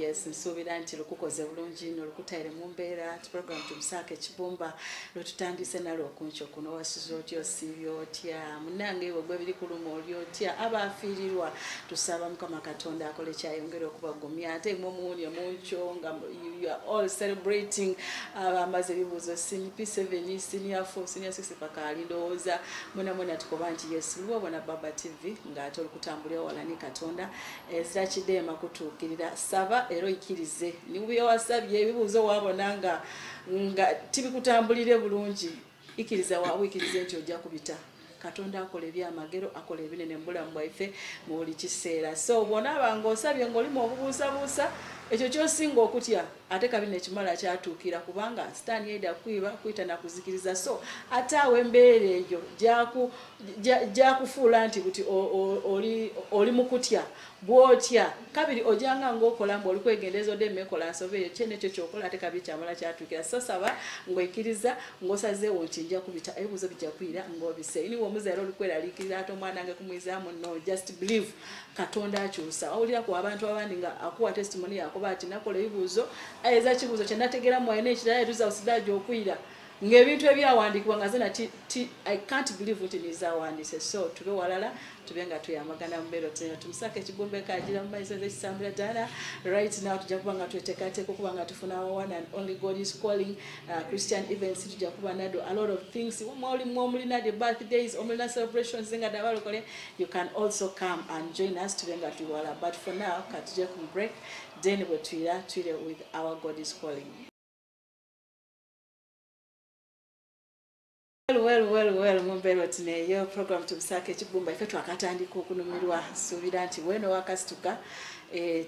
yes nsuubira nti lukukoze bulungi nolukutaire mu mbeera program tumusaake Kibumba lwetutandise nalwo kunkyo kuno wasiza otya osiibye otya munnange ewe gwe biri kuluma oli otya abaafiirirwa tusaba Mukama Katonda akole kyayongera okubagumya ate mwe muwunya munkyo nga you are all celebrating abamaze ebibuuzo P7 senior 4 senior 6 paka ndowooza mwena tukoba nti yes lwobona Baba TV ng'ate olukutambulira wala ni Katonda ezira kideema kutuukirira saba era ikirize nibuye wasabye ebibuuzo wabona nga tibikutambulire bulungi ikiriza wawikirize nti ojja kubita Katonda akola ebyamagero akola ebinene mu bulamu bwaffe mu buli kiseera so bona bango osabye ng'olimu obubuusabuusa ekyo kyosinga okutya ate kabine ekimala kyatuukira kubanga sitaani yeda kwiba kuyita na kuzikiriza so ate awo embeera eyo gyakufuula nti buti oli mu kutya bwotya kabiri ojanga ng'okola mbu oli kwegendeeza odde emmekola nsobe eyo kyenekyo kyokola ate kabiri kyamala kyatuukira so saba ng'oikiriza ng'osazeewo nti nja kubita ebibuuzo bijja kwira ng'obise niwe omuzaala oli kweraliikirira ate omwana wange kumwizaamu no just believe Katonda akyusa awulira ku abantu abandi nga akuwa testimony yakoba ati nakola ebibuuzo eza kibuuzo kye nategeera mu ayina ekirala etuza osidaajo okwira ng'ebintu ebyawandiikibwa nga zena I can't believe nti nizawandiise so tube walala tube nga tuyamagana mu mbeera tena tumusaka Kibumba kagira mu maiso z'ekisambula ddala right now tujja kuba nga tweteekateeka okuba nga tufuna one and only God is calling Christian events tujja kuba nado a lot of things omulina the birthdays omulina celebrations nga dabalokole you can also come and join us tube nga tuwala but for now katuje ku break then bwe twira with our God is calling. Well, mumbero tineyo program tumusake Kibumba ife twakatandika okunumirwa suubira nti weno wakasituka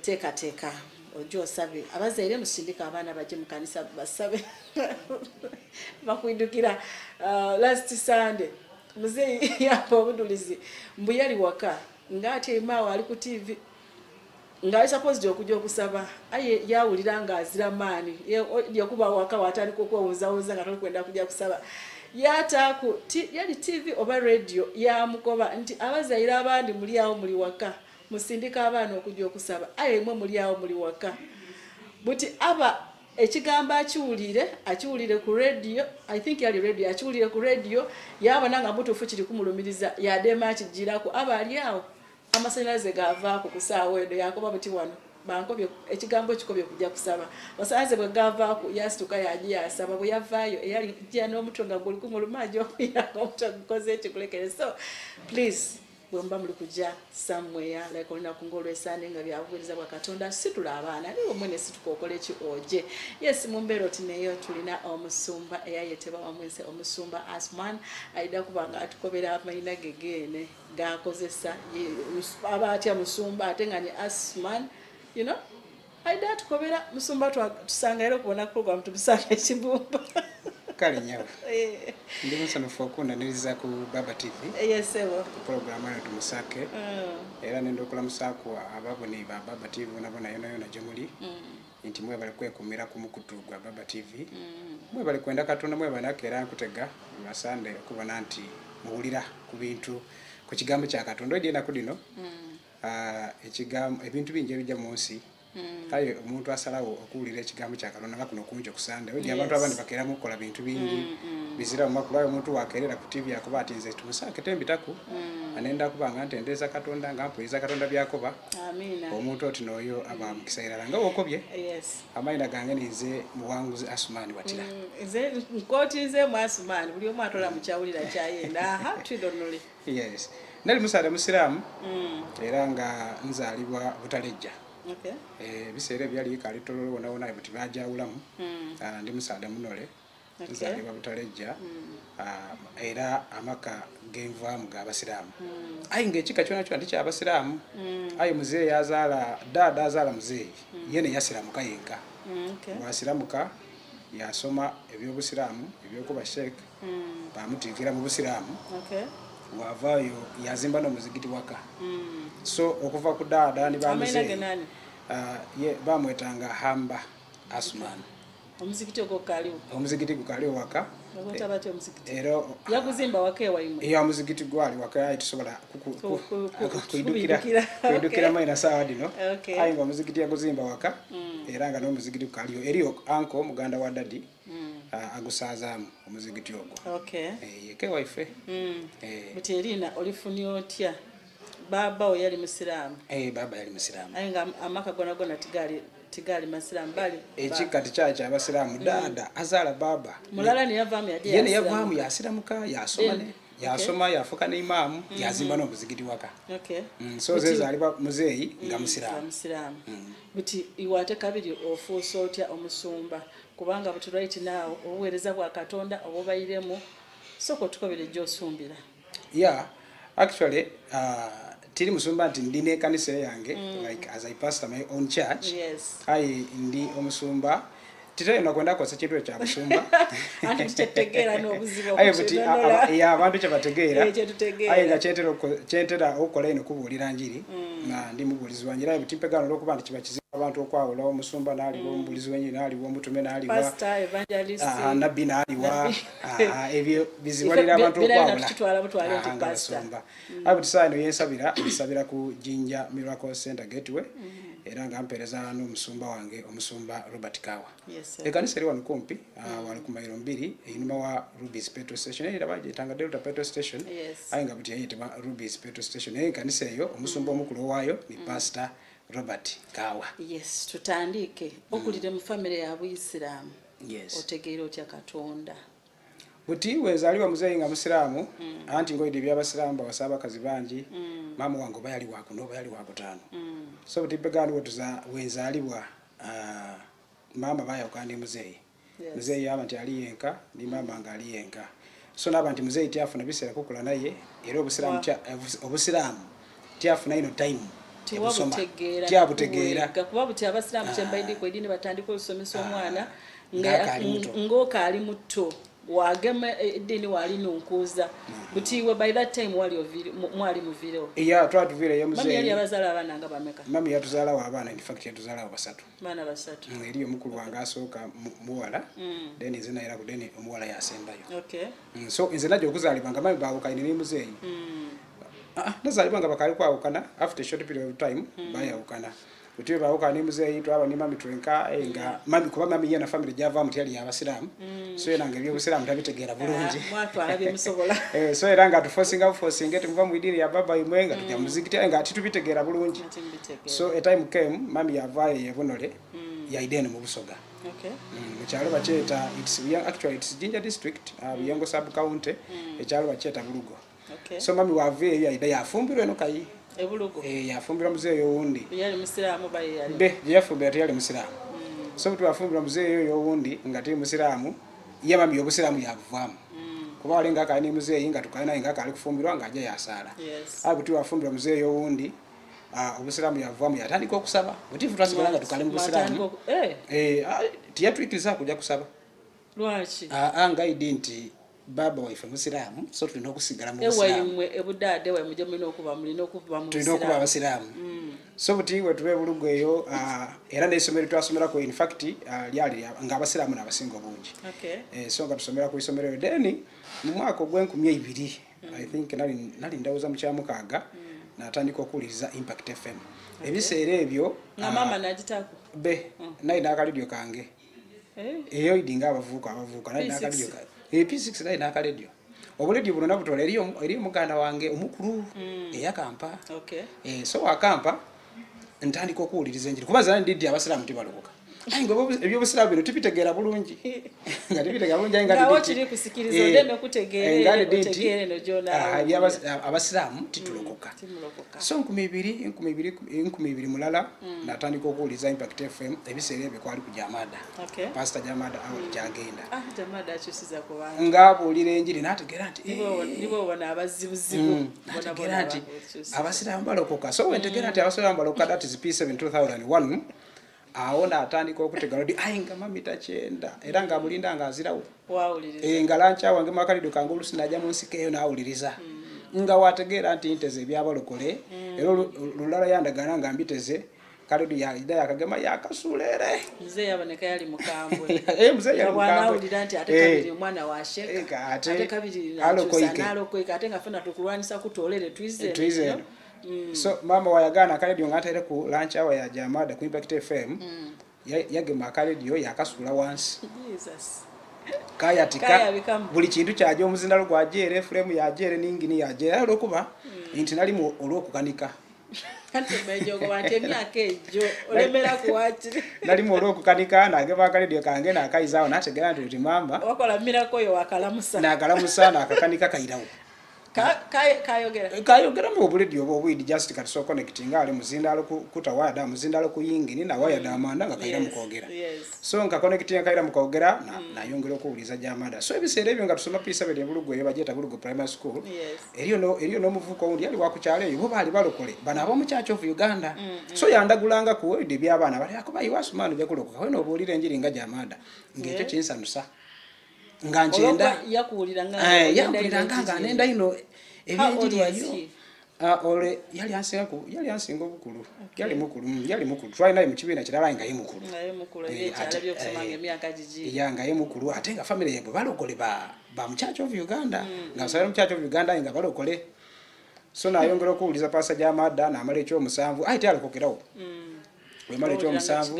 teeka ojo osabe abazaire musindika abaana baje mu kanisa basabe bakwidukira last Sunday muzeyi yapo obudulizi mbuyali waka ngati emaawo ali ku TV nga supposed okujja okusaba aye yawulira nga azira maani yakuba waka watandika okwewuzaawuza nga tolikwenda kujja kusaba yataku yali TV oba radio ya mukoba nti abazaire abandi muli awo muli waka musindika abaana okujja okusaba aye mwe muli awo muli waka buti aba ekigamba akiwulire ku radio I think yali radio akiwulire ku radio yabona nga mutufu kiri kumulumiriza yadema akijirako aba ali awo amasanyalaze gavaako kusaawa eno yakoba buti wano bankobye ekigambo ekikobye kujja kusaba basanze bwe gavaako yasituka yaji yasaba bwe yavaayo eyali jja n'omutonga guli kumulumaji okuira omutonga gukoze ekikulekere so please bwemba muli kujja somewhere like olunaku ng'olwesande nga byabuweereza bwa Katonda situla abaana niwe mwene situkokola eki oje yes mu mbeera tineyo tulina omusumba eyayetebwa wamwense omusumba Asman aida kubanga atukobera amayina gegene gakozesa aba atya musumba ate nga ni Asman you know aida atukobera musumba tusanga era kubona program tumusaka Kibumba kale nyawo ndi musanafu okundaniriza ku Baba TV yes ewo program ayo tumusake era nendo kula musako ababone ba Baba TV nabona yona gyemuli nti mwe bali kwekumira ku mukutu gwa Baba TV mwe bali kwenda Katonda mwe banakera nkutega basande kubona nti muwulira ku bintu ku kigambo kya Katonda odi enaku dino ekigambo ebintu bingi ebijja mu nsi ayo omuntu asalawo okuwulira ekigambo kya Katonda nga kuno kunjo kusande odi abantu abandi bakera mukola bintu bingi bizira mu makulu ayo omuntu wakerera ku TV yakoba ati nze tumusake tembitaku anenda kubanga ntendeza Katonda nga mpuliza Katonda byakoba amina omuntu oti noyo aba mukisairala nga okobye yes amaina gange nize muwanguzi Asumani watira nze nkoti nze mu Asumani buli omu atola mu kyawulira kyayenda ha twidonole yes nali musala musiramu era nga nzalibwa butalejja okay biseere byali kali tololo wona wona buti bajawulamu ndi musala munole nzalibwa butalejja era amaka genvamu ga basiramu ayi ngekika kyona kyona ndicha abasiramu ayi muzeeyi yazala dada azala muzeeyi yene yasiramuka yenka okay wasiramuka yasoma ebyobusiramu ebyokuba sheikh bamutikira mu busiramu okay wavayo yazimba no muzigiti waka so okuva ku dada ni bamuzeeyi ye bamwetanga Hamba Asman omuzikiti ogwo kaliwo omuzikiti gukaliwo waka ogotabate omuzikiti era yakuzimba wake waimwe ya omuzikiti gwali waka ayi tusobola kuidukira maina sawa dino ayi nga omuzikiti yakuzimba waka era nga n'omuzikiti gukaliwo eriyo anko muganda wa dadi agusazaamu omuzikiti ogwo yeke waife buti erina olifunye otya baba we yali musiraamu baba yali musiraamu ayi nga amaka gona tigali masiraamu bali ekikati kya abasiraamu dada azaala baba mulala ne yavaamu yene yavaamu yasiramuka yasoma yafuka ne imaamu yazimba n'omuzikiti waka so zezaalibwa muzeeyi nga musiraamu buti iwate kabiri ofuusa otya omusumba kubanga buti right now obuweereza bwa Katonda obubayiremu soko tukobere gy'osumbira actually tiri musumba nti ndine ekanisa yange like as I pastor my own church ayi ndi omusumba titayina kwenda kosa kitu kya musumba antitetegera n'obuzibu abantu kyebategeera ayi nga kyentera okukola ino kubuulira njiri na ndi mubuulizi wanjye ayi butimpegano olw'okuba nti kiba kizibu abantu okwawula omusumba n'aliwo omubuulizi wenyini n'aliwo omutume n'aliwa pastor evangelist nabbi n'aliwa ebyo bizibalira abantu okwawula nga basumba ayi buti saa ino yensabira ku Jinja Miracle Center Gateway era nga mpereza n'omusumba wange omusumba Robert Kawa ekanisa eri wano kumpi wali ku mayiro 2 einuma wa Ruby's petrol station era bagitanga Delta petrol station ayi nga buti yayitibwa Ruby's petrol station ekanisa eyo omusumba omukulu waayo ni pastor Robert Kawa. Tutandike okulire mu family ya Buisiramu. Otegeera otya Katonda. Buti wezaliwa muzeeyi nga musiraamu anti ngoide by'abasiraamu bawasaba kazi bangi mama wange bayali wako no bayali wako tano so buti begano wezaliwa mama baya ukandi muzeeyi muzeeyi abantu ali yenka ni mama ngali yenka so nabantu muzeeyi tiafuna bisera kukula naye era obusiraamu tiafuna ino time tiabutegeera kuba buti abasiraamu kyembaidi ko edini batandika okusomesa omwana ngoka ali muto wagema edini wali nunkuza buti we by that time mwali muviro twatuvire ye muzeeyi mami yali abazala abana nga bameka mami yatuzala wa abana in fact yatuzala basatu bana basatu eriyo mukulu wange asooka muwala then izina era ku then omuwala yasembayo so nze najja okuzaalibwa nga mami baawukanye ne muzeeyi nazalibwa nga bakali kwawukana after a short period of time bayawukana Utiwe baawukana ne muzeeyi twaba ne mami twenka nga mami kuba mami yena family java mutali y'abasiraamu so era nga ebyobusiraamu tabitegeera bulungi mwatwala byemusobola so era nga tuforcing tuva mu idini ya baba imwe nga tujja muzikiti nga titubitegeera bulungi so a time came mami yavaayo yebonole yaidene mu Busoga ekyalo bakyeta it's Jinja district Buyengo sub county ekyalo bakyeta Bulugo so mami wave yaida yafumbirwe no kayi ebulugo yafumbira muzeeyi owundi yali musiraamu baye yali yafumbira yali musiraamu so buti wafumbira muzeeyi owundi nga tiri musiraamu ye mami obusiraamu yavaamu kuba wali nga kali muzeeyi nga tukaina nga kali kufumbirwa nga ajja yasala buti wafumbira muzeeyi owundi obusiraamu yavaamu yatandika okusaba buti tutasigola nga tukali mu busiraamu tiyatwikiriza kujja kusaba lwaki ngaidi nti baba waife musiraamu so tulina okusigala mu busiraamu ewaimwe ebudade waimwe gye mulina okuba mulina okuba mu tulina okuba abasiraamu so buti we tube Bulugo eyo era n'essomero twasomerako in fact lyali nga abasiraamu n'abasinga obungi so nga tusomera ku isomero eyo then mu mwaka ogw'2000 I think nali ndawuza mu kyamukaaga natandika okuwuliriza Impact FM ebiseera ebyo na mama najitako nayi n'akaledio kange eyo idinga abavuuka nayi n'akaledio kange P6 nayi n'akaledio obuledio buno nabutola eri muganda wange omukulu eyakampa so wakampa ntandika okuwuliriza enjiri kuba zana ndiddi abasiraamu tibalokoka ayi ngo ebyobusiraamu bino tubitegeera bulungi nga tubitegeera bulungi nga nawo kiri kusikiriza odeme kutegeere no jona abasiraamu titulokoka so 2000 mulala natandika okuwuliriza Impact FM ebiseera ebyo kwali ku Jamada pastor Jamada awo kyagenda Jamada akyusiza kubanga ngaabuulira enjiri n'ategeera nti nibo bona abazibuzibu bona nti abasiraamu balokoka so wentegeera nti abasiraamu balokoka that is P7 2001 aona atandika okutegala ndi ayinga mami takyenda era nga mulinda nga azirawo wawuliriza nga lancha wange makalido kange olusi najja mu nsiko eyo n'awuliriza nga wategeera nti nteze ebyabalokole era lulala yandagana nga mbiteze kaledio yaida yakagema yakasulere mzee yaboneka yali mukambwe mzee yali mukambwe nti ate kabiri mwana wa sheka ate kabiri alokoika ate ngafuna tukulwanisa kutolere twize so mama wayagana kaledio ngataire ku lunch hour ya Jamada ku Impact FM yagema kaledio yakasula wansi Jesus kayatika buli kintu kyaje omuzindalo gwa jere frame ya jere ningini ya jere alokuba inti nali mu olwokukanika kati mejogo bante myaka ejo olemera kuwachire nali mu olwokukanika nageba kaledio kange na akaizao nategera nti mamba wakola mirako yo wakalamusa na akalamusa na akakanika kairawo kayogera mu buledi obwidi just kat so connecting ali muzindalo kutawada muzindalo kuyingini na waya damanda nga kaira mukogera so nka connecting kaira mukogera na yongera okuuliza Jamada so ebiseera ebyo nga tusoma pisa bali bulugo yebajeta bulugo primary school eriyo no muvuko undi ali wakukyale yo bali balokole bana abo mu Church of Uganda so yandagulanga ku word byabana bali akuba yiwasumanu byakulokoka we no bulire njiri nga Jamada ngekyo kinsanusa nganjenda yakuliranga nenda ino ebinjiri yayo ole yali ansinga obukulu yali mukulu twaina mu kibiina kirala nga yemukulu ekyalabyo kusomanga emyaka gigi yanga yemukulu ate nga family yabwe balokole ba mu Church of Uganda nga sala mu Church of Uganda nga balokole so nayongera okuwuliza pasa Jamada n'amala ekyomusanvu ayite alokokerawo wemala ekyomusanvu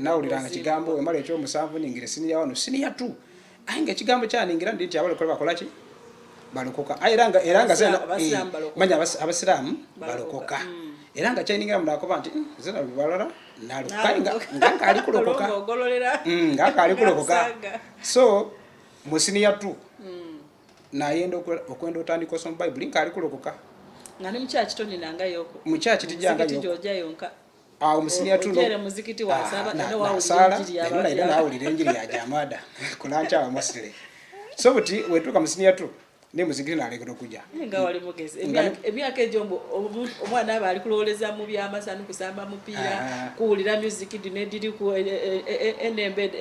nawuliranga kigambo wemala ekyomusanvu ningire siniya wano siniya tu ainga ekigambo kyaningira nditi abalokole bakolaki balokoka eranga zena manya abasiramu balokoka eranga kyaningira munakoba nti zena bibalala nalukanga nganga ali kulokoka nganga ali kulokoka so musiniya tu nayenda okwenda otandika osoma Bible nka ali kulokoka ngani muchachi toni nanga yoko muchachi tijanga yonka omusinia tu no muzikiti wa saba na wa injili ya baba na awulira injili ya Jamada kulancha wa Muslim so buti wetuka musinia tu ne muzikiti na lekero kuja nga wali mugezi emyaka ejombo omwana aba ali kuloleza mu byamasanu kusamba mupira kuwulira music dinediri ku enembe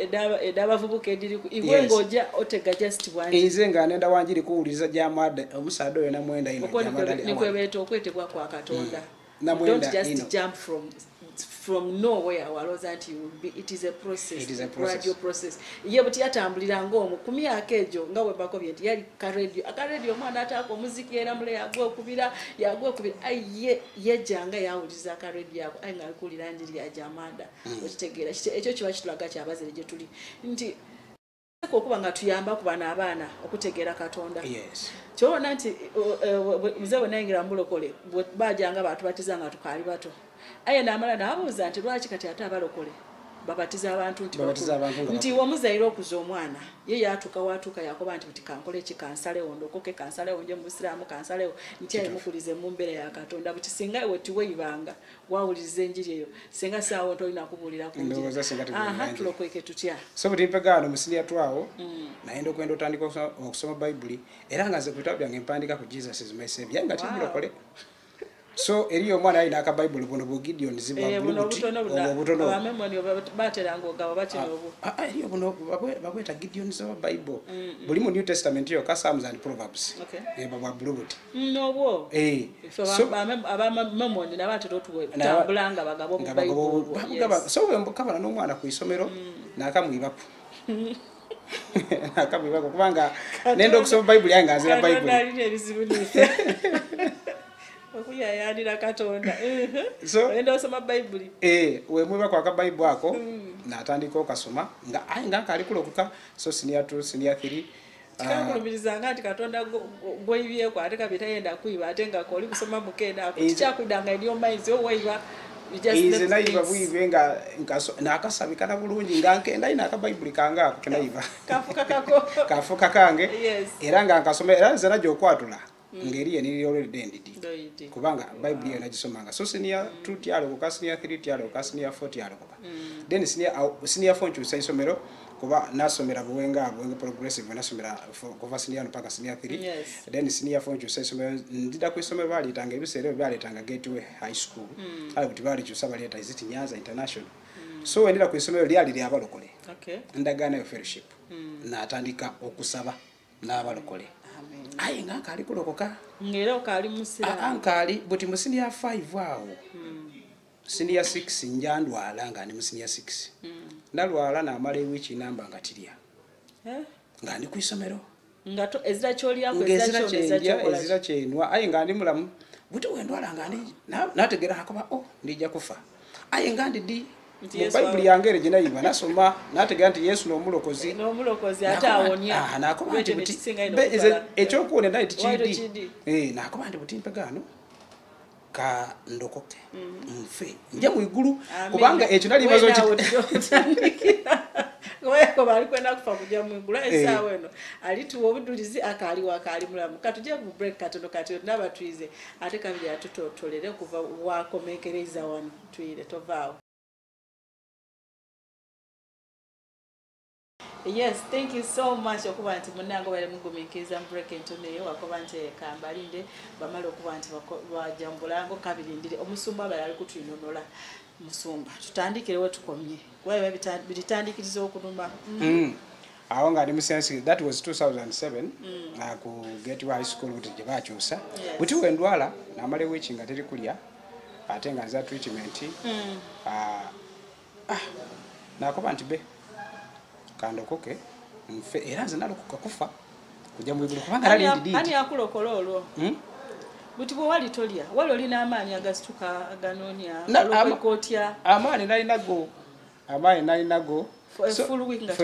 edabavubuka ediri ku iwe ngoja otega just one ize nga nenda wanjiri kuwuliza Jamada omusado yona mwenda ino Jamada ni kwebeta okwetebwa kwa Katonda don't just jump from nowhere waloza anti you will be it is a process gradual process yebuti yatambulira ngomu kumyaka ejo ngawe bakobye nti yali radio mwana atako muziki era mule yagwe kubira aye yejanga yawuliza ka radio yako ainga alikulira njiri ya Jamada okitegera ekyo kiba kitulaga kyabazere je tuli nti okuba nga tuyamba ku bana abaana okutegera Katonda kyona nti muzewe nangira mbulokole bajanga abantu batizanga tukali bato aye namala nabuuza nti lwaki kati ate abalokole babatiza abantu nti wamuzairo okuza omwana ye yatuka watuka yakoba nti kankole kikansale ondokoke kansale onje mu Islamu kansale nti ayimukulize mu mbere ya Katonda buti singa ewe tiweibanga wawulize njiri eyo singa sawo ntolina kubulira ku njiri tulokoke tutya so buti mpegano musinia twawo naenda okwenda otandika okusoma Bible era nga ze kutabu byange mpandika ku Jesus is my savior yanga timulokole so eriyo mwana ayina aka Bible bono bo Gideon ziba obutono abamemoni bateranga ogaba batinobu eriyo bono bakweta Gideon ziba Bible buli mu New Testament yo ka Psalms and Proverbs baba bulubuti nobwo so abamemoni nabatero tuwe tambulanga bagabo mu Bible so wembukabana n'omwana ku isomero nakamwibako nakamwibako kubanga nendo okusoma Bible yanga azira Bible okuya yandira Katonda so enda osoma Bible we mwiba kwa ka Bible ako natandika okasoma nga kali kulokuka so senior 2 senior 3 kakulubiriza ngati Katonda gweibye kwa ate kabita yenda kuiba ate nga koli kusoma mukenda ako kichakwidanga ndiyo maizi owaiba ize naiba bwibe nga nakasabikana bulungi nga nkenda ina ka Bible kanga ako tunaiba kafuka kange era nga nkasoma era zana jokwatula ngeri yeniri already ended kubanga Bible yena gisomanga so senior 2 tyalo ko senior 3 tyalo ko senior 4 tyalo ko then senior 4 chu isomero kuba nasomera buwenga progressive nasomera ko senior mpaka senior 3 then senior 4 chu isomero ndida ku isomero bali tanga ebisere bali tanga Gateway High School ali kuti bali chu saba leta iziti Nyanza International so endira ku isomero lyali lyabalokole ndagana yo fellowship na atandika okusaba n'abalokole ayi nga kali kulokoka ngero kali musira ankali buti musini ya 5 awo senior 6 njandwala nga ndi mu senior 6 ndalwala namala ewiki namba nga tirya nga ndi ku isomero ngato ezira kyolya ko ezira kyenwa aye nga ndi mulamu buti wendwala nga ndi nategera hakoba ndija kufa aye nga ndi mu Bible yange ere ginayiba nasoma nategera nti Yesu n'omulokozi ate awonya nakoba nti buti ekyokuwona naye tikidi nakoba nti buti mpegano ka ndokoke nfe nje mu igulu kubanga ekyo nali bazo ko bali kwenda kufa kujja mu igulu esawe no alituwa obudulizi akali wakali mulamu katuje ku break katono naba twize ate kabiri atutotolere kuva wakomekereza wano twire tovaawo. Yes, thank you so much okuba nti munango bali mugumikiriza break entoneyo wakoba nti kambalinde bamala okuba nti bajambulango kabirindire omusumba bali ali kutwinonola musumba tutandikirewo tukomye waye bitandikiriza okunuma awo nga ndi musensi that was 2007 ku Gateway High School kuti je bakyusa buti wendwala namale wechi nga teri kulya ate nga za treatment nakoba nti be kandokoke mfe era nze nalokoka kufa kujja mu igulu kubanga ali ndidi ani akulokola olwo buti bwo wali tolya wali olina amaanyi agasituka aganonya alokotya amaanyi nali nago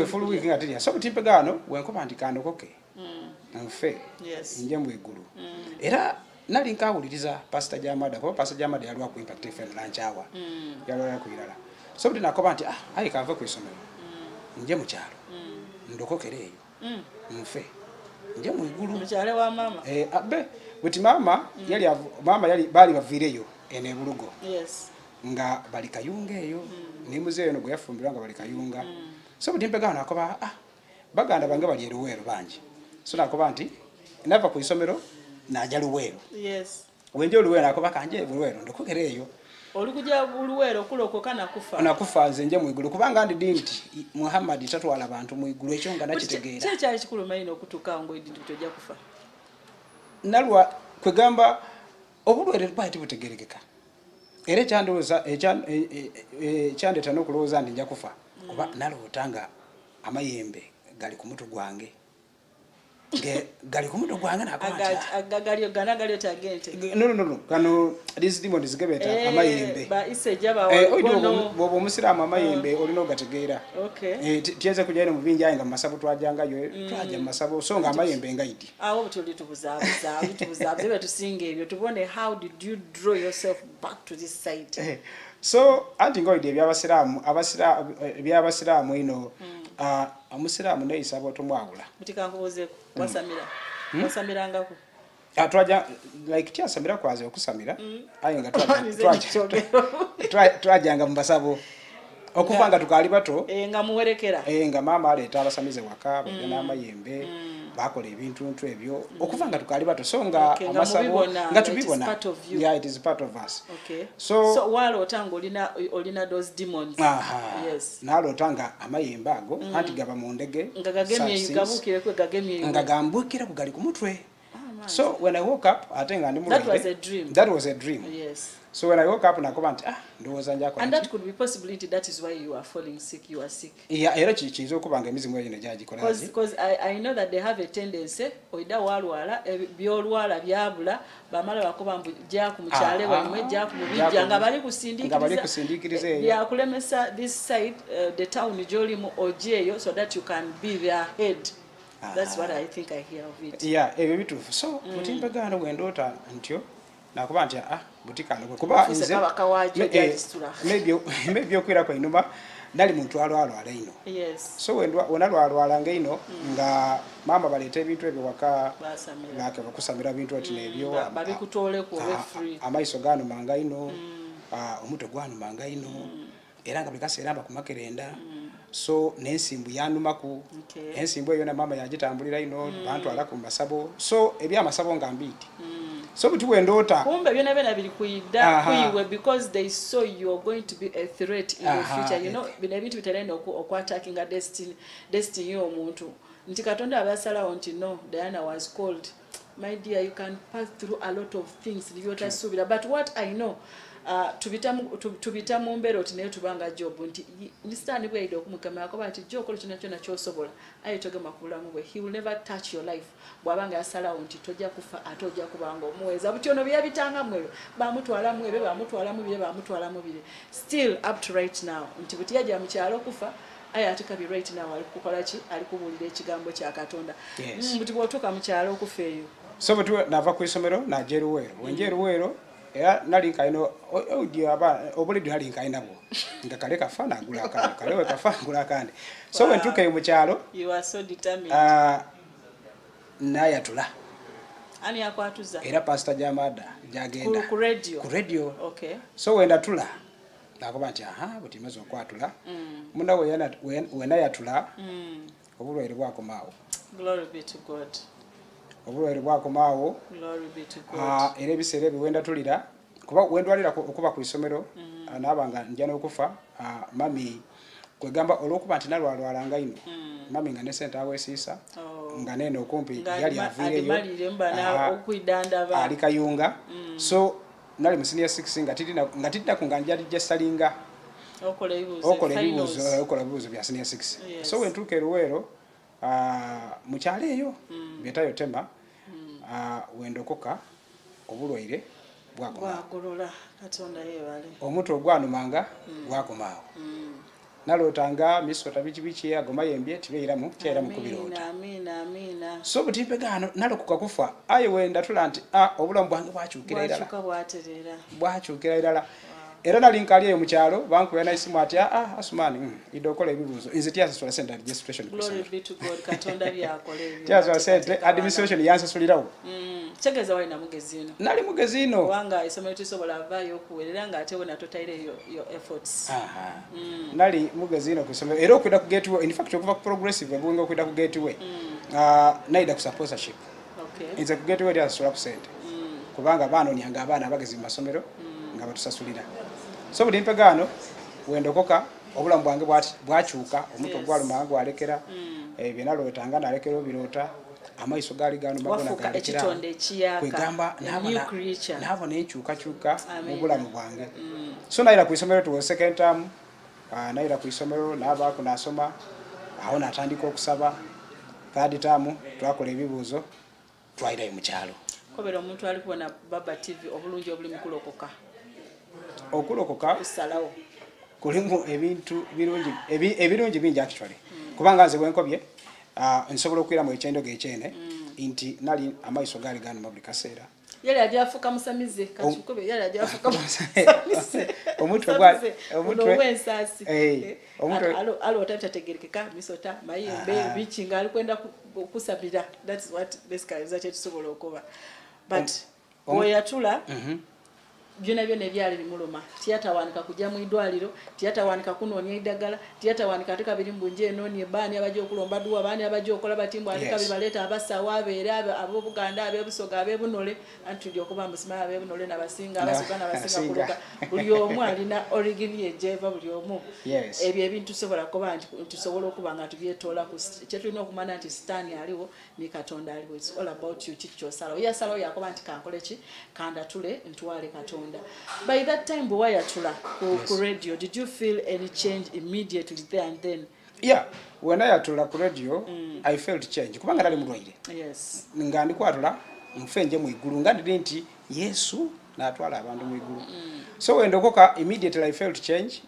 full week ngatilya so buti mpegano wenkoba nti kandokoke mfe nje mu igulu era nali nkawuliriza pastor Jamada kuba pastor Jamada yalwa ku Impact FM lunch hour yalwa kuyirala so buti nakoba nti ayi kanva ku isomero nje mu kyalo ndokokere eyo mfe nje mu igulu mukyale wa mama abe buti mama yali bali bavireyo ene bulugo nga bali kayunga eyo ni muzeyo no gyafumbirwa nga bali kayunga so buti mpega nakoba baganda bange bali eruwero banji so nakoba nti nava ku isomero naja luwero wenje luwero nakoba kanje luwero ndokokere eyo olikuja buluwero kulokoka nakufa nze nje mu igulu kubanga ndi dinti Muhammad tatwala abantu mu igulu ekyo nga nakitegeera kyali kikulu mayino okutuka ngo ndi toja kufa nalwa kwegamba obulwere bwati butegerekeka era cyandoza ekyandeta nokulooza ndi nja kufa kuba nalotanga amayembe gali ku mutu gwange gali ku mutu gwange nagali otagente no kano these demons zigabeta amayembe ba iseja ba bobo omusiramu amayembe olino gategeera tiyenze kujyayo mu binja nga masabu twajanga yo twaja masabu so nga amayembe ngaidi awo butuli tubuzabuza bebe tusinga ebyo tubone how did you draw yourself back to this side so anti ngoide byabasiramu ino amusiramu neisaba otumwawula mutikankubuze wasamira ngako atwaja like tia samira kwaze okusamira ayo nga twajanga mbasabo okuvanga tukali bato nga muwerekera nga mama aleta abasamize waka bagena amayembe bakola ebintu ebyo okuvanga tukali bato so nga amasabo nga tubibona yeah it is part of us so walo tango olina those demons yes nalo tanga amayembe ago anti gaba mu ndege ngagagembye ngagambukira kugali ku mutwe. So when I woke up, I think that was a dream. That was a dream. Yes. So when I woke up, and that could be possibility. That is why you are falling sick. You are sick. Yeah, because I know that they have a tendency. Oida walwala, biolwala byabula, bamala bakobambu jaku muchale wanywe jaku mubijja nga bali kusindikiriza. Yeah, kulemesa this side, the town jolimu ojeyo, so that you can be their head. That's what I think I hear of it. Yeah, bitufu. So mutimpagano wendota ntyo nakuba nti butikano kuba nze maybe okwira kwa inuma nali muntu alwala ino. Yes. So wendwa ino nga mama baleta ebintu ebyo waka lake bakusamira bintu ati nebyo babikutole ku free amaiso gano manga ino omuto gwanu manga ino era nga bikaseramba kumakerenda. So nensimbu yanumaku ensimbu eyo na mama yagitambulira ino bantu ala ku masabo so ebya masabo ngambiti so buti wendota kumbe byona bili kuida kuiwe because they saw you are going to be a threat in the future you know bina bintu biterenda oku attacking a destiny yo muntu nti katonda abasala onti no Diana was called my dear, you can pass through a lot of things but what I know tubita mu mbeera oti naye tubanga Job nti nisitaani bweyide okumukama yakoba nti jjo okola kyonna kyonna kyosobola aye togema ku bulamu bwe. He will never touch your life bw'abanga yasalawo nti tojja kufa ate ojja kubanga omuweeza butyono bye yabitanga mu ebyo bamutwala mu ebyo bamutwala mu bire still up to right now nti buti yajja mu kyalo okufa aye ate kabi right now ali kukola ki ali kubuulira ekigambo kya Katonda buti bw'otuuka mu kyalo okufa eyo so buti nava ku isomero najja eruweero wenja eruweero era nali nkaino odio aba obulidi hali nkaina bo nga kale kafa nagula akandi kale we kafa ngula akandi so when tuke mu kyalo you are so determined nayatula ani yakwatuza era pastor Jamada jagenda ku radio okay so wenda tula nakoba nti buti mazo kwatula muna we nayatula obulwaire bwako mawo glory be to God obulwaire bwako mawo glory be to God era ebiseera ebyo wenda tulira kuba wendwalira okuba ku isomero nabanga njja n'okufa mami kwegamba olwokuba nti nalwalwalanga ino mami nga ne sente awesiisa nga nene okumpi yali aviireyo ali kayunga so nali mu senior 6 nga tidina kunganja salinga okola ebibuuzo bya senior 6 so wentuuka eruweero mukyalo eyo byetayo tema wendokoka obulwaire bwagolola Katonda yeebale omuntu ogwanumanga gwakomaawo nalotanga misota biki agoma yembye tibeeramu kyeramu kubirota amina so butimpe gano nalokuka kufa aye wenda tula nti obulamu bwange bwakyukira irala era nali nkali eyo mu kyalo bankubera isimu ati asumani idokola ebibuuzo nze tyasasula sente registration glory be to God Katonda byakola ebyo tyasasula sente administration yansasulirawo tegeza wali namugezi ino nali mugezi ino wanga isomero tisobola avayo okuwerera nga ate wena totaire yo efforts nali mugezi ino kusomero era okwida ku gateway in fact okuva ku progressive ebunga okwida ku gateway naida ku sponsorship nze ku gateway tyasasula ku sente kubanga banonyanga abaana abagezi mu masomero nga batusasulira so bulimpe gano wendokoka obulamu bwange bwakyuka omuntu ogwaluma gwalekera byenalotanga nalekera birota amaiso gali gano magona galekera kwegamba nabo nekyukakyuka mu bulamu bwange so naira ku isomero tuwa second term naira ku isomero nabaako nasoma aho natandika okusaba third term twakola ebibuuzo twairayo mu kyalo kobera omuntu ali kubona Baba TV obulungi obuli mukulokoka okulokoka usalawo kulimu ebintu ebirungi bingi actually kubanga nze bwenkobye nsobola okwira mu ekyendo gekyene nti nali amaiso gali gano mabuli kaseera yali ajafuka musamize kachukube yali ajafuka musamize omutwe wensasi alo otatategerekeka misota mayembe bichinga ali kwenda kusabira that's what basically is that tusobola okuba but oyatula byona byali bimuluma tiyatawanika kujja mu idwaliro tiyatawanika kunoonya eddagala tiyatawanika ateka biri mbunje enoonya ebaani abajja okulomba duwa baani abajja okola batimbu ateka bibaleeta abasawo abeere ab'Obuganda ab'Ebusoga ab'Ebunole anti tuli okuba musima ab'Ebunole n'abasinga abasoga n'abasinga kuluka buli omu alina origini ejeva buli omu ebyo ebintu tusobola kuba nti tusobola okuba nga tubyetoola kyetulina okumanya nti sitaani aliwo ne Katonda aliwo it's all about you kikyosalawo yasalawo yakoba nti kankole ki kandatule ntwale Katonda. By that time bwayatula ku radio, did you feel any change immediately there and then? Yeah, when I atula ku radio I felt change kubanga nali mulwaire. Yes. Nga ndikwatula mfenje mu igulu nga ndiri nti Yesu natwala abantu mu igulu. So when ndokoka immediately I felt change.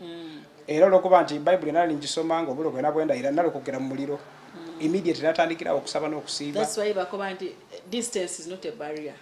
Era lokuba nti Bible nali ngisoma ngo bulo kwena bwenda ira nali kugera mu muliro. Immediately natandikira okusaba n'okusiiba. That's why bakoba nti distance is not a barrier.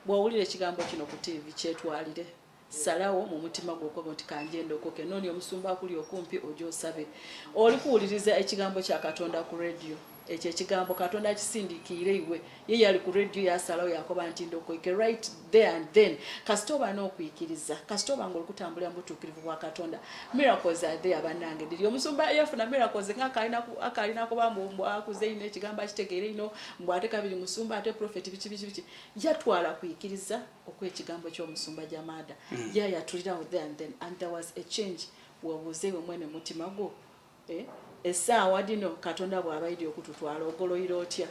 Bwawulira ekigambo kino ku TV kyetwalire salawo mu mutima gwo ko nti kanjendo koke noni omusumba akuli okumpi ojo sabe. Oli kuwuliriza ekigambo kya Katonda ku radio. Ekyo ekigambo Katonda akisindikiire iwe ye yali ku radio yasalawo yakoba nti ndokoike right there and then kasitoba n'okuyikiriza kasitoba ng'oli kutambulira mu butuukirivu bwa Katonda miracles are there abanange diri omusumba yafuna miracles ng'akalina kuba mbu akuze ino ekigambo akitegeere ino mbu ate kabiri musumba ate prophet biki yatwala kuyikiriza okwekigambo ky'omusumba Jamada yayatulirawo there and there was a change wabuzeewe mwene mutima gwo essaawa dino Katonda bw'abaidde okututwala ogoloyira otya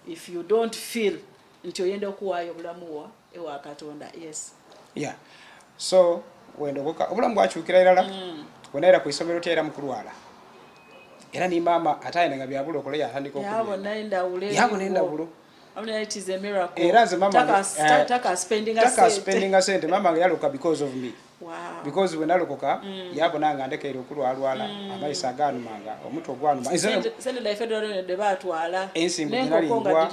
if you don't feel nti oyenda okuwaayo obulamu wo ewa Katonda. Yes. Yeah. So wenda okoka obulamu bwakyukira irala kunaira ku isomero tyera mukulwala era ni mama ataine nga byabula okole yatandika okubya yabo nenda bulo it is a miracle. Era nze mama taka spending a cent mama nga yaluka because of me. Wow. Because when nalukoka yabona nga ndekere okulwalwala amayisa aganumanga omutwe ogwanuma sende life dole de batwala ensimbu zinalingwa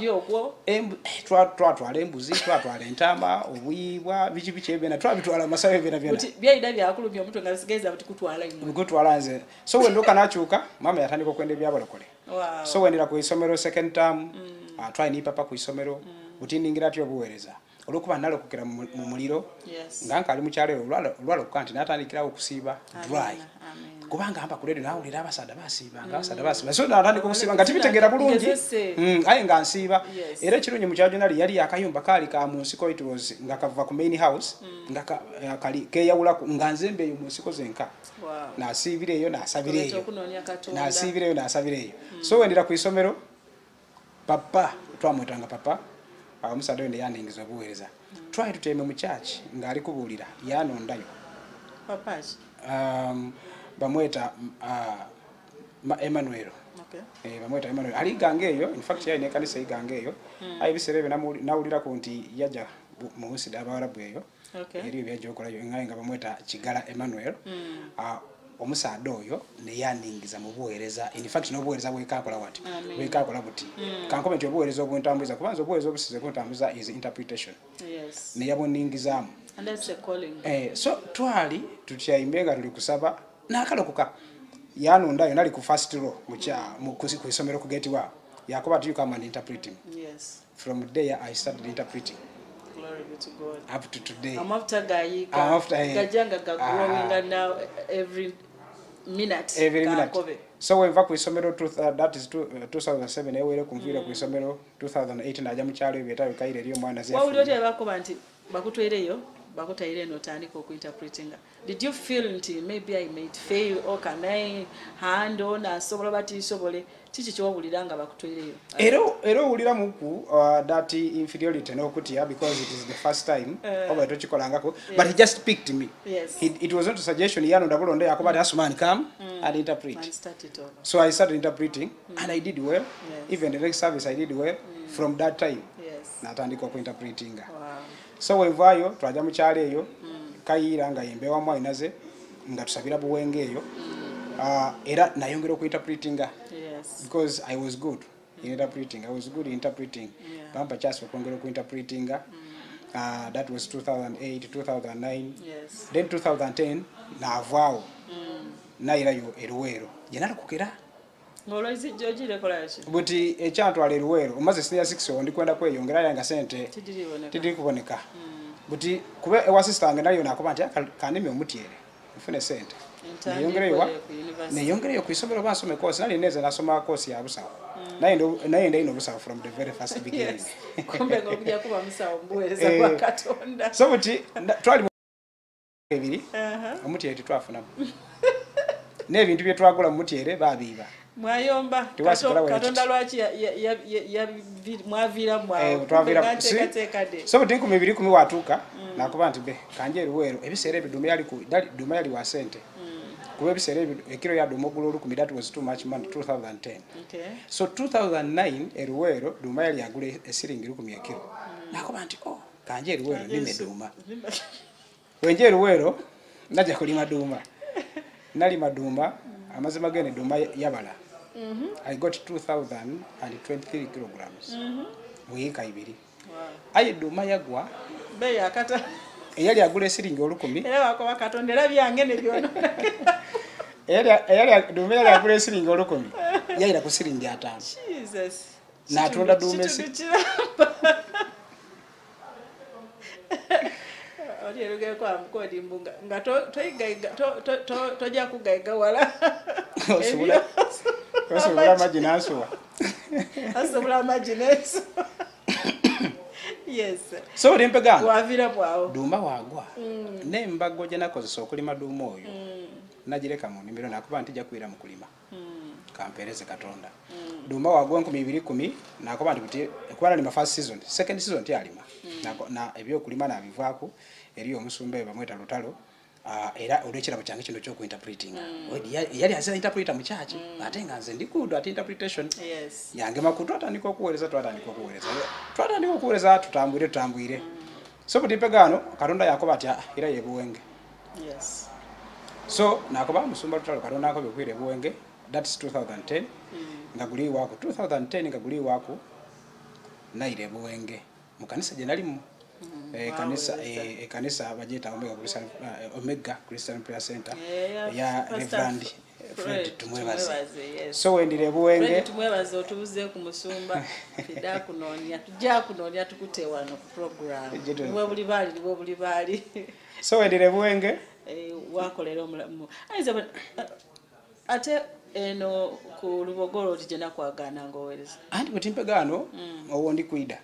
twatwala embuzi twatwala entama obuyibwa biki ebena twabitwala masawe bena byaida byakulumya omutwe nga sigeza buti kutwala imwe kutwala nze so wendoka nachuka mama yatandika okwenda ebyabalokole. Wow. So wenira ku isomero second term try ni papa ku isomero utiningira tyo buwereza olukuba nalokukira mu muliro nga nkali mu kyalo olwalo kanti natandikira okusiba dry kubanga hamba kulede nawulira abasada basiba so natandika okusiba nga tibitegera bulungi aye nga nsiba era kirungi mu kyalo yali akayumba kali ka munsiko it was nga kava ku main house nga kali keyawula nga nzembe yo munsiko zenka nasibireyo nasabireyo so wendira ku isomero papa twamwetanga papa omusada wende yaningiza obuweereza try to teme mu church ngali kubulira yanondayo papaji bamweta Emmanuel. Okay. Bamweta Emmanuel ali gangeyo in fact yaine kanisa igangeyo ayi biserebe nawulira ko nti yaja mu musida abarabu eyo eri byaje okolayo nga bamweta Kigala Emmanuel omusada oyo ne yaningiza mu buweereza in fact no buweereza bwekakola wati bwekakola buti kankomenti obuweereza obuntambuza kubanza obuweereza obusize kuntambuza is interpretation. Yes. Ne yaboningizamu and that's a calling. So twali tutyayimbenga tuli kusaba nakalokuka yanondayo nali ku first row mu isomero ku gate wa yakoba you come and interpreting. Yes. From there I started interpreting. Glory be to God. Up to today. I'm after Gajanga growing now every minute. Every minute. So we ku isomero that is 2007 ewere kumvira ku isomero 2008 naja mu kyalo ebeta bikaire lyo mwana zeffu. Wawuli ote bakoba nti bakutwereyo bakutayire no tandika ku interpreting. Did you feel nti maybe I might fail or can I handle na sobola bati sobole chichi kyowuliranga bakutwereyo? Ero ulira muku that inferiority no kutia because it is the first time oba tochikolangako but he just picked me. Yes. It was not a suggestion yano ndabulonde yakoba asman come and interpret. And start it over. So I started interpreting and I did well. Yes. Even the next service I did well from that time. Yes. Natandika ku interpreting. Wow. So wevayo twaja mu kyale eyo kayira nga yembewa mwainaze nga tusabira buwenge eyo era nayongera ku interpreting. Yes. Because I was good in interpreting. I was good in interpreting. Bampa chance for kwongera ku interpreting. That was 2008, 2009. Yes. Then 2010 na avao. Naira yo eruwero. Yenara kukira. Ngolwezi George lekola yachi. Buti echantu ale eruwero. Umaze senior 6 ndikwenda kweyongera yanga sente. Tidiri kuboneka. Buti kube ewa sister ange nayo nakoba nti kanime omutiere. Mfune sente. Neyongere yo kwisomero basome course nali neze nasoma course ya busawo. Naye ndo busawo from the very first beginning. Kumbe ngokuja kuba musawo mbuweza kwa Katonda. So buti twali ebiri. Omutiere twafuna. Nebintu bye twagula mutiere babiba. Mwayomba Katonda lwachi ya mwavira mwawo. Twavira. So buti 2010 watuka nakuba nti be kanje ruwero ebisere bidume yali ku duma yali wa sente. Kuwe bisere ekiro ya domo gulu 10 that was too much money 2010. Okay. So 2009 eruwero duma yali agule esiringi 10 ekiro. Nakuba nti kanje eruwero nime duma. Wenje eruwero naja kulima duma. Nali maduma amazima gene duma yabala. I got 2023 kilograms. Muhika ibiri. Wow. Aye duma yagwa be yakata eyali agule esiringi 10. Era wako Katondera byange ne byono. Eyali duma yali agule esiringi 10. Yaira ku siringi 5. Jesus. Na tonda duma esi. Oyeruge kwa mkodi mbunga nga toja kugaiga wala osubula majinaso asubula majinaso. Yes. So limpega wavira bwao duma wagwa nembago je nakozesa okulima duma oyo nagireka mu nimero nakuba ntija kwira mu kulima kampereze katonda duma wagwa 2010 nakoba ndi kuti kwala lima first season second season tyalima na ebyo kulima na bivaako eriyo omusumbe bamweta lutalo era olwekira bachange kino kyo ku interpreting yali azira interpreter mu church atenga nze ndikudo at interpretation yange makutu atandika okuweereza twatandika okuweereza tutambwire so butipegano katonda yakoba atya era yebuwenge so nakoba musumba lutalo katonda akobe kwire buwenge. That's 2010 ngaguli wako 2010 ngaguli wako naire buwenge mu kanisa je nalimu kanisa bajeta Omega Christian Prayer Center ya Reverend Fred tumwebaze so wendire buwenge Fred tumwebaze otubuze ku musumba fida kunonya tukute wano ku program we buli bali so wendire buwenge wakolera omulamu aiza ate eno ku Lubogoro tijena kwagana ngowereza andi butimpegano owo ndi kuida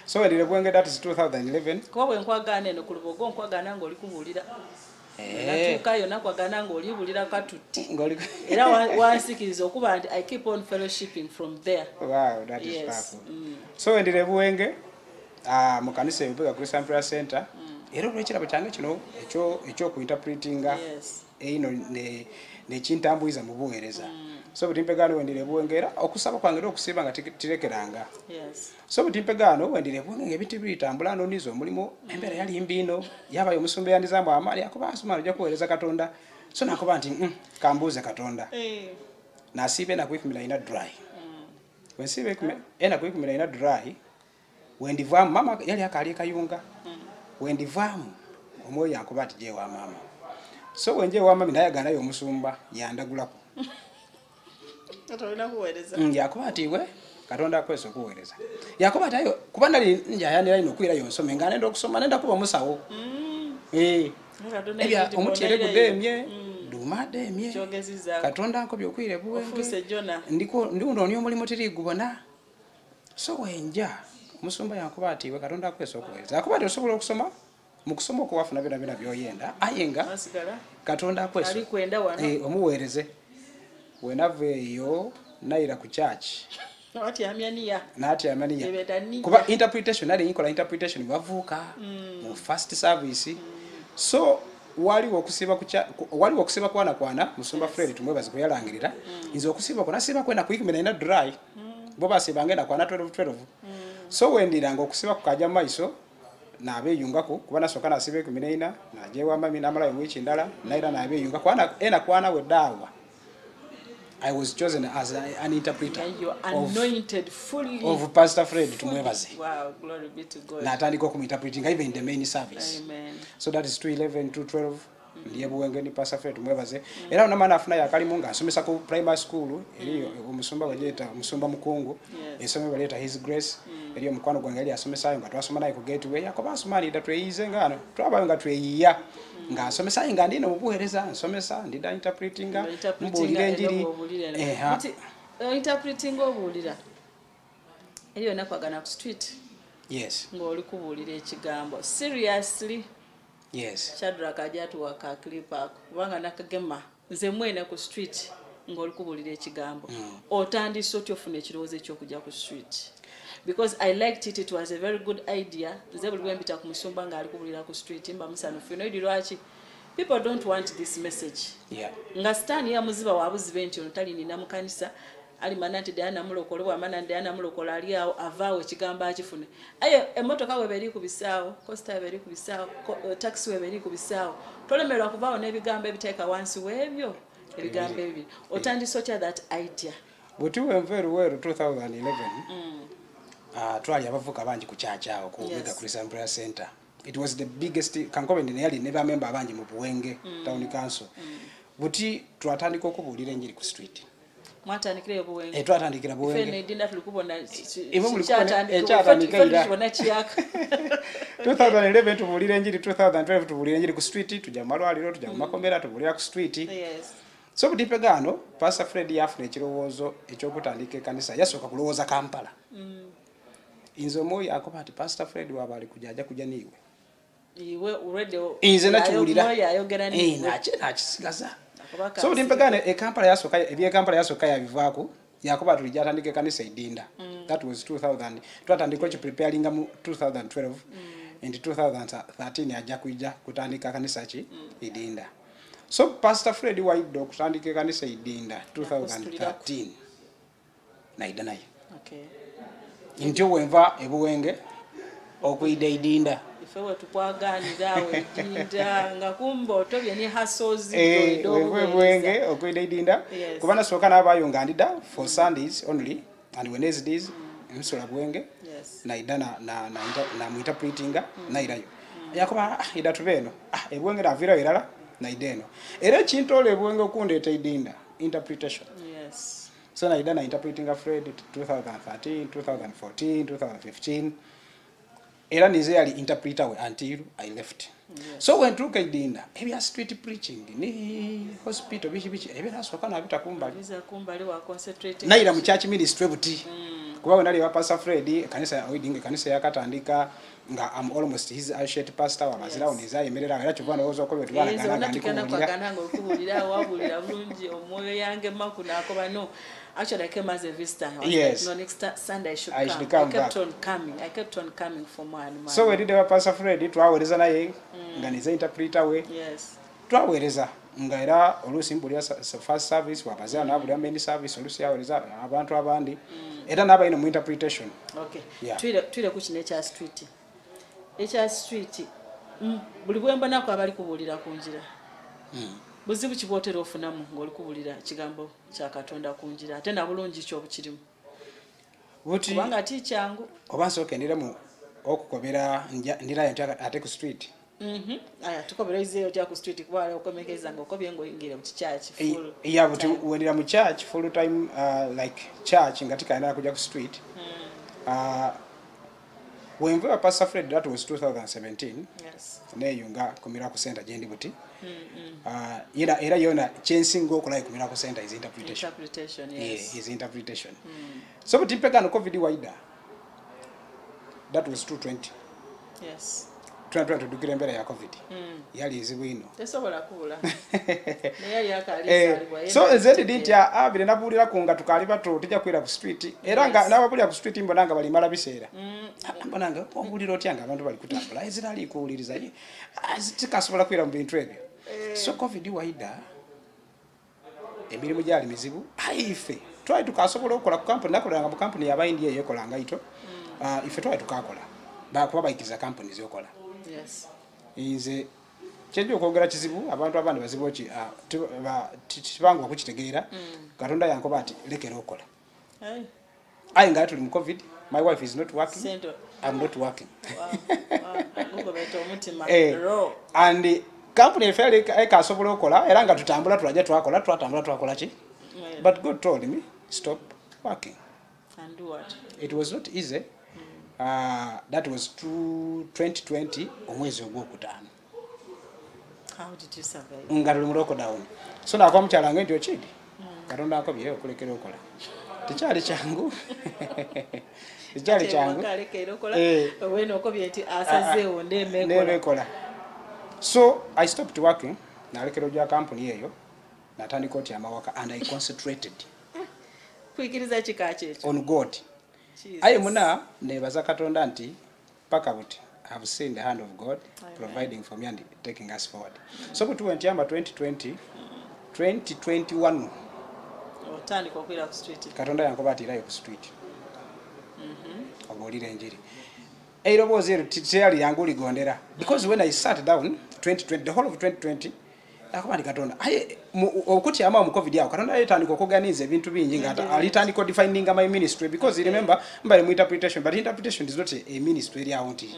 so wendire buwenge that is 2011 ko bwe nkwagana eno ku Lubogoro nkwagana ngoli kubulira natukayo nakwagana ngoli bulira katutti era wansikiriza okuba ndi I keep on fellowshipping from there. Wow, that is powerful. So wendire buwenge mu kanisa y'Omega Christian Prayer Center era olwekira bachange kino ekyo ku interpretinga ino ne kintambuiza mu buweereza so butimpegano wendire buwengera okusaba kwange okusiba nga tirekeranga so butimpegano wendire buwenge ebintu bitambula nonizo mulimo embera yali mbino yabayo omusumbe yandizamu amali akoba asuma ajja kuweereza katonda so nakoba nti kambuze katonda nasibe na kuikumira ina dry wensibe ena kuikumira ina dry wendivamu mama yali akali kayunga wendivamu omwoyo yakoba ati je wa mama so wenje wa mama naye ganayo omusumba yandagulako atolina kuweereza yakoba ati we katonda akweso kuweereza yakoba ati ayo kuba ndali njayanira ino kwira yonsome ngane ndo kusoma nenda kuba musawo ebya omutiere kudemye duma demye katonda anko byokwire buwenge ndiko ndonyo mulimo tirigubona so wenja omusumba yakoba ati we katonda akweso kuweereza yakoba ati osobola okusoma mukusoma okuwafuna bina byoyenda ayenga katonda akweso ali kwenda wana omuweereze wenaveyo naira ku church nati amyania kuba interpretation ali inkola interpretation bavuka mu first service so waliwo okusiba kwana musumba Fred tumwebaze ko yalangirira inzo okusiba kona siba kwenda kuyikumira ina dry bo basiba ngenda kwana 12 so wendiranga okusiba kukaja maiso nabe yungako kuba nasoka nasibe kuminaina naje wa mami namala yimwichi ndala naira nabe yunga kwana we dawa. I was chosen as an interpreter. And you anointed fully of Pastor Fred tumwebaze. Wow, glory be to God. Na tandiko ku interpreting even in the main service. Amen. So that is 211 212 ndiye buwenge ni Pastor Fred tumwebaze. Era una mana afuna yakali munga asomesa ku primary school eriyo omusumba bajeta omusumba mukungu esome baleta his grace eriyo mukwano gwange ali asomesa nga twasoma naye ku gateway yakoba asomani datweyize ngano twabayo nga tweyiya nga asomesa inga ndino mubuhereza asomesa ndida interpretinga mbulire njiri interpreting obulira eriyo nakwagana ku street ngoli kubulira ekigambo seriously Shadrack ajatu waka clip ako kubanga nakagema nze mwena ku street ngoli kubulira ekigambo otandise otyo ofuna ekirowozo ekyokuja ku street because I liked it. It was a very good idea. People don't want this message. Ngastani ya muziba wabuzi benti ontali nina mukanisa ali manante Diana mulokole wa manante Diana mulokole ali avawe kigamba akifune. Ayo emotoka we beri kubisawo, costa beri kubisawo, taxi we beri kubisawo. Tolemerwa kubawo n'ebigambo ebiteeka wansi webyo ebigambo ebi. Otandise otya that idea. But we were very well 2011. Twali abavuka banji ku church awo ku Omega Christian Prayer Center. It was the biggest kankobe nearly never member abanji mu Buwenge town council. Buti twatandika okubulira enjiri ku street. Mwatandikira Buwenge. Twatandikira Buwenge. Fene dinda tulikubona chatandika 2011 tubulira enjiri 2012 tubulira enjiri ku street tujja malwaliro tujja mu makombera tubulira ku street. So butipegano Pastor Fred yafune ekirowozo ekyokutandika kanisa yasoka kulowooza Kampala. Inzo moyo akoba ati Pastor Fred wabali kujaja kuja niwe. Iwe already inze nakiwulira ayogera ni nakisigaza so bulimpegane ekampala yasoka yabivaako yakuba tulijja atandika ekanisa edinda. That was 2000 twatandika preparing mu 2012 and 2013 ajja kuija kutandika kanisa ki edinda. So Pastor Fred Waido okutandika ekanisa edinda 2013 naida naye ntyo wenva ebuwenge okuyida edinda ifewe tukwaganira awe edinda nga kumba otobye ne hasozi ebuwenge okuyida edinda kuba nasooka n'abayonga ndida for Sundays only and Wednesdays nsula bwenge naida na muinterpretinga nairayo yakuba ida tubeno ebwenge navira irala naida eno era kintola ebwenge okundeeta edinda interpretation. So naida na interpreting a Fred 2013, 2014, 2015. Era nize ali interpreter we until I left. So when tuka idinda, ebya street preaching ni hospital bichi ebya soka na bita kumbali. Biza kumbali wa concentrating. Naira mu church ministry buti. Kuba wenali wa Pastor Fred kanisa oidinga kanisa yakatandika nga I'm almost his associate pastor wa mazira oniza yemerera era chuvana ozo ko betubana kana ndikana kwa kana ngokubulira wabulira bulungi omwoyo yange makuna ako bano. Actually, I came as a visitor. Yes. No, next Sunday I should come. I kept on coming for more and more. So we did our Pastor Fred twawereza naye nga nize interpreter we. Yes. Twawereza nga era olusi mbulia first service wabaza na buli main service olusi yawereza abantu abandi. Era naba ino mu interpretation. Okay. Yeah. Twile ku Nature Street. Nature Street. Buli bwemba nako abali kubulira kunjira. Buzibu kibotera ofunamu ngoli kubulira kigambo kya Katonda kunjira ate na bulungi kyo bukirimu buti kubanga ati kyangu oba nsooke ndiremu okukobera ndira yantaka ate ku street aya tukobera izeyo tya ku street kwale okomekeza ngokobye ngoyingire mu church full yeah buti wendira mu church full time like church ngati kaenda kuja ku street when we were Pastor Fred, that was 2017. Yes. Ne yunga kumira ku center jendi buti. Era yona chasing go kula kumira ku center is interpretation. Interpretation, yes. Yeah, is interpretation. So buti peka no COVID wider. That was 220. Yes. 2020 dukire mbere ya COVID. Yali izibwino. Tesobola kula. Ne yali akalisa alibwa. So zedi dintia abire nabulira kunga tukali bato tija kwira ku street. Era nga nababulira ku street mbonanga bali mala biseera. Mbonanga obulira otyanga abantu bali kutambula. Ezirali kuwuliriza ye. Azitikasobola kwira mu bintu ebyo. So COVID waida emirimu gyali mizibu. Aife. Twali tukasobola okukola ku company nakolanga mu company yabayindi yekolanga ito. Ife twali tukakola. Bakuba bayikiza companies yokola. Yes. Inze chenjo kwogera kizibu abantu abandi bazibu ki tibangwa kukitegeera Katonda yanko bati lekera okola. Ayi nga tuli mu COVID, my wife is not working. I'm not working. And the company felt ekasobola okola era nga tutambula tulaje twakola ki. But God told me stop working. And do what? It was not easy. That was 2020 omwezi ogwokutaano. How did you survive? Ngatuli mu lockdown. So na kwa mchalanga ndio chidi. Katonda akobye okulekera okola. Tichali changu. Tichali changu. Kalekera okola. Weno okobye ati asazeo ndemekola. So I stopped working. Nalekera ojja company eyo. Natandika oti amawaka and I concentrated. Kwikiriza chikache on God. Aye muna nebaza Katonda nti paka buti have seen the hand of God providing for me and taking us forward. So but went yamba 2021 otani kwa kwira ku street Katonda yankobatira ku street ogolira enjiri eiroboze tiyali yangu ligondera because when I sat down 2020 the whole of 2020 akubandi Katonda aye okuti ama mu COVID yawo Katonda yetandika okuganiza ebintu bingi ngata alitandika defining my ministry because remember mbale mu interpretation but interpretation is not a ministry yawo nti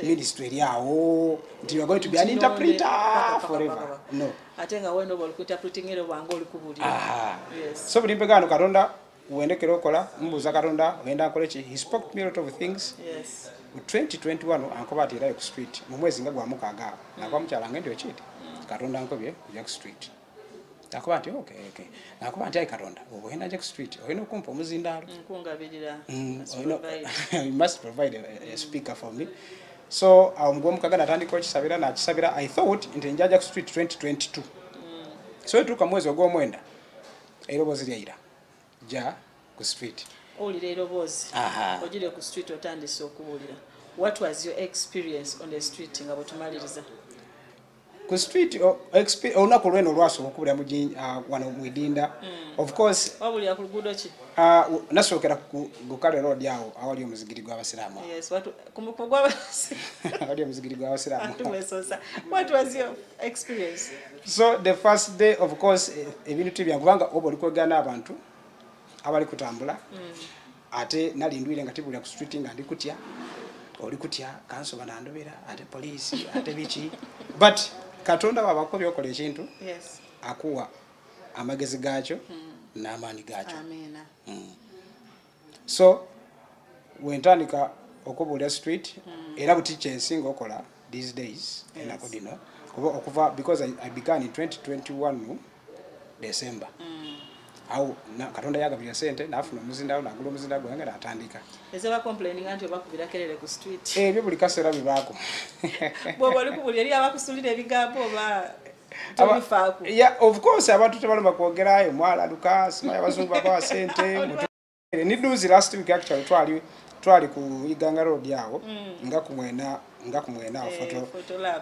ministry yawo nti you are going to be an interpreter forever no atenga weno bali ku interpreting ero bango olikubulira yes so bulimpegano Katonda uendekera okola mbuza Katonda wenda akolechi he spoke to me a lot of things yes mu 2021 ankobatira ku street mu mwezi nga gwa mukaga na kwa mchalanga ndio chiti Katonda nkobye Jack Street. Nakuba ati okay. Nakuba ati Katonda ogenda Jack Street. Oyina okumpa omuzindalo. Nkungabirira. You must provide a speaker for me. So mugwo mukaga natandika okisabira na kisabira I thought into Jack Street 2022. so etuuka mwezi ogw'omwenda eiroboozi lyayira ja ku street owulira eiroboozi ogire ku street otandise okubuulira. What was your experience on the street nga bwetumaliriza? Ku street olunaku lweno olwasobola okubulira wano mu Idinda. Of course wabulira ku luguudo ki? Nasookera ku Gukale Road awo awali omuzigiri gw'abasiraamu. Yes, awali omuzigiri gw'abasiraamu. What was your experience? So the first day, of course, ebintu tibyangu kubanga oba oli kwegana abantu abali kutambula ate nalindwire nga tibulira ku street nga ndi kutya oli kutya kanso banandobera ate poliisi ate biki but Katonda babako byokola ekintu akuwa amagezi gaakyo n'amaanyi gaakyo. So wentandika okubuulira street era buti ensinga okola these days enako dino okuva because I began in 2021 December. Awo Katonda yagabira sente nafuna omuzindawo nagula omuzindawo gwange n'atandika. Ezaba complaining anti obakubira kelele ku street. Ebyo buli kaseera bibaako. Bw'oba oli kubulira eri abakusulira ebigambo oba tobifaako. Yeah, of course abantu tebalumba kwogerayo mwala Lucas naye abazungu baba sente. Ni duzi last week actually twali ku Iganga Road awo nga kumwena photo lab.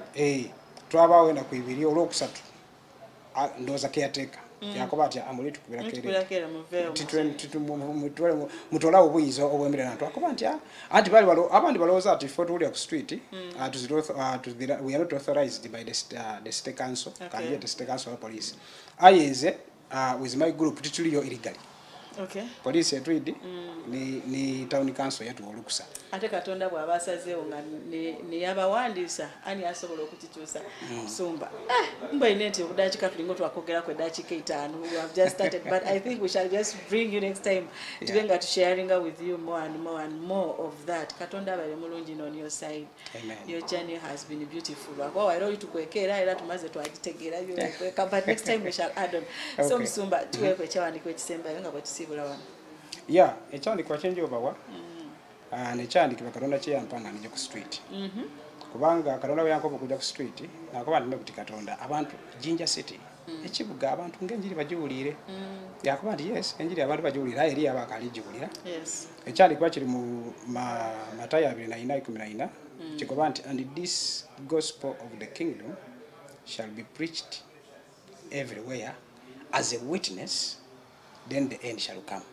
Twabawo na kuibiri olwokusatu. Ndoza caretaker. Yakoba ati amuli tukubira kere mutola obuyinza obwemerera ntu akoba nti anti bali abandi balowooza ati photo uli ku street we are not authorized by the state council. Can get the state council or police ayeze with my group tituliyo illegally. Okay. Police yatwidi ni town council yatu olukusa. Ate Katonda bw'abasazeewo nga ne yabawandiisa ani asobola okukikyusa Sumba. Mba inenti okudakika tulingo twakogera ku eddakiika 5. We have just started but I think we shall just bring you next time to be sharing with you more and more of that. Katonda abaye mulungi on your side. Amen. Your journey has been beautiful. Wako era tukwekera era tumaze twagitegeera but next time we shall add on. Okay. So Sumba tuwekwe ekyawandiko ekisembayo nga bwe tusibula wano. Yeah, ekyandikwa kyenjobawa. Nekyandikibwa Katonda kyeyampanga nije ku street. Kubanga Katonda bwe yankoba okujja ku street nakoba nti kuti Katonda abantu Jinja City ekibuga abantu ng'enjiri bagiwulire. Yakoba nti yes enjiri abantu bagiwulira eri abakali giwulira. Yes. Ekyandikibwa kiri mu Matayo 24:19 kikoba nti and this gospel of the kingdom shall be preached everywhere as a witness, then the end shall come.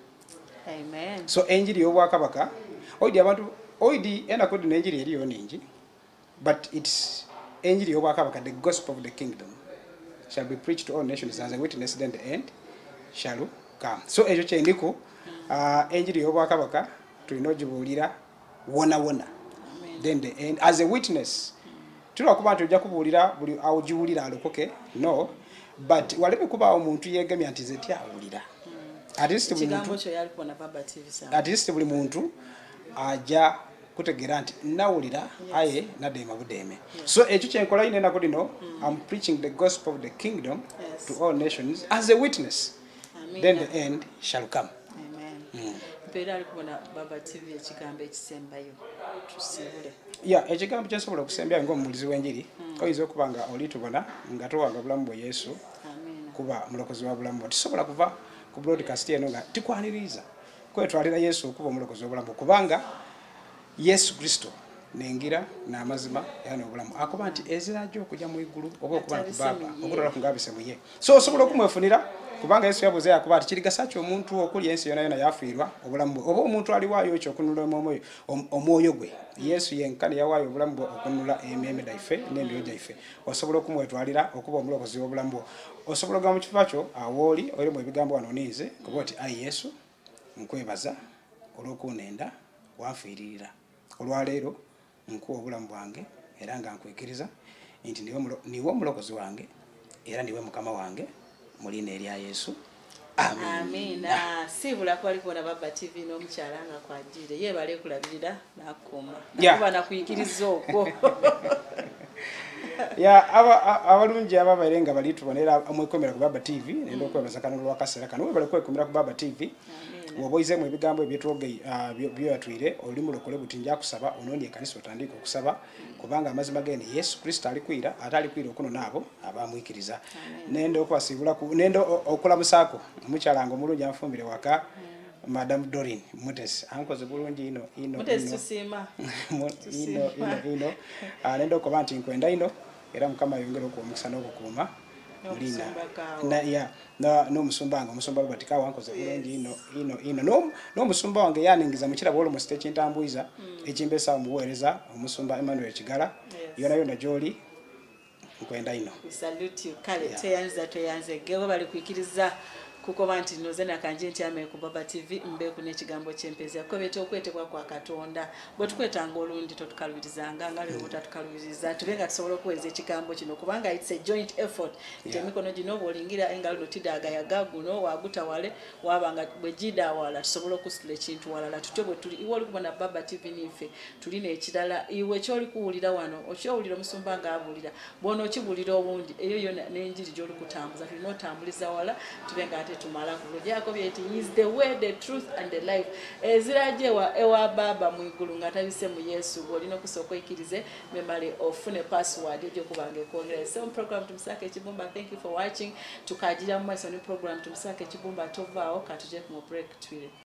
Amen. So enjiri y'obwakabaka oidi abantu oidi ena kodi n'enjiri eriyo ningi but it's enjiri y'obwakabaka the gospel of the kingdom shall be preached to all nations as a witness, then the end shall come. So ekyo kyendiko enjiri y'obwakabaka tulina ogibuulira wona then the end as a witness. Tulwakuba nti ojja kubuulira buli awugiwulira alokoke no but waleme kuba omuntu yeegemya nti ze tyawulira. At least buli muntu aja kutegera nti nawulira aye nadema budeme. So ekyo kyenkola ine nako dino I'm preaching the gospel of the kingdom to all nations as a witness. Then the end shall come. Amen. Mpera ali kubona Baba TV ekigambo ekisembayo tusibule. Yeah, ekigambo kyensobola okusembayo ng'omubuulizi w'enjiri oyinza okuba nga oli tubona nga towanga bulamu bwa Yesu kuba mulokozi wa bulamu bwo tisobola kuva ku broadcast eno nga tikwaniriza kwetwalira Yesu okuba omulokozi w'obulamu kubanga Yesu Kristo nengira n'amazima era n'obulamu akoba nti ezirajja okujja mu igulu oba okuba ku Baba okutola ku ngabise mu ye. So osobola okumwefunira kubanga Yesu yabuze yakuba ati kirigasa ki omuntu okuli ensi yona yafiirwa obulamu bwe oba omuntu aliwaayo ekyo okununula omwoyo gwe. Yesu yenkani yawaayo obulamu bwe okununula emmeeme gyaffe n'emyoyo gyaffe. Osobola okumwetwalira okuba omulokozi w'obulamu bwo. Osobola okuva mu kifo kyo awooli oyiremu ebigambo wano oniize kuba oti ayi Yesu nkwebaza olw'okunenda wanfiiririra olwaleero nkuwa obulamu bwange era nga nkwikiriza nti niwe omulokozi wange era niwe mukama wange mu linnya erya Yesu. Amen. Sibula kwali kuona Baba TV n'omukyala nga kwajire yebale kulabirira nakoma nakuba nakuyikiriza okwo. Abalungi ababaire nga bali tubonera omwekomera ku Baba TV nendo kwebaza kano lwakaseera kano webale kwekomera ku Baba TV woboizemu ebigambo ebyetwoge byatwire oli mulokole buti nja kusaba onondi ekanisa otandika okusaba kubanga amazima gene Yesu Kristo alikwira atalikwira okuno nabo abamwikiriza nendo okwasibula nendo okulamusako omukyalanga omulungi anfumbire waka Madam Doreen Mutesi ankoze bulungi ino Mutesi tusima ino nendo ko banti nkwenda ino era mukama yongera okumukisa n'okukuuma mulina no musumbanga omusumba batika wankoze bulungi ino no musumba wange yaningiza mukira bolo mu stage entambuiza ekimbesa omuweereza omusumba Emmanuel Kigala yona joli nkwenda ino we salute you kale teyanze gego bali kwikiriza kuko banti nozena kanje ntyame ku Baba TV mbe ku nekigambo kyempezi akobete okwetebwa kwa Katonda bwe tukwetanga olundi totukalubirizanga ngale butatukalubiriza tubenga tusobola okuweza ekigambo kino kubanga it's a joint effort temikono gino bolingira engalo notidaga yagaguno wagutawale wabanga bwejida wala tusobola okusula ekintu walala tutebwe tuli iwe oli kubona Baba TV nife tulina ekirala iwe kyoli kuwulira wano okyowulira omusumbanga abulira bono kibulira obundi eyo yona n'enjiri gyoli kutambuza tulina otambuliza wala tubenga tumala kujako byeti is the way, the truth and the life ezirajewa ewa Baba mwigulu ngatabise mu Yesu bolino kusoko ikirize memale ofune password ejo kubange kongera so program tumsake Kibumba. Thank you for watching tukajira mu maso ni program tumsake Kibumba tovao katuje mu break twire.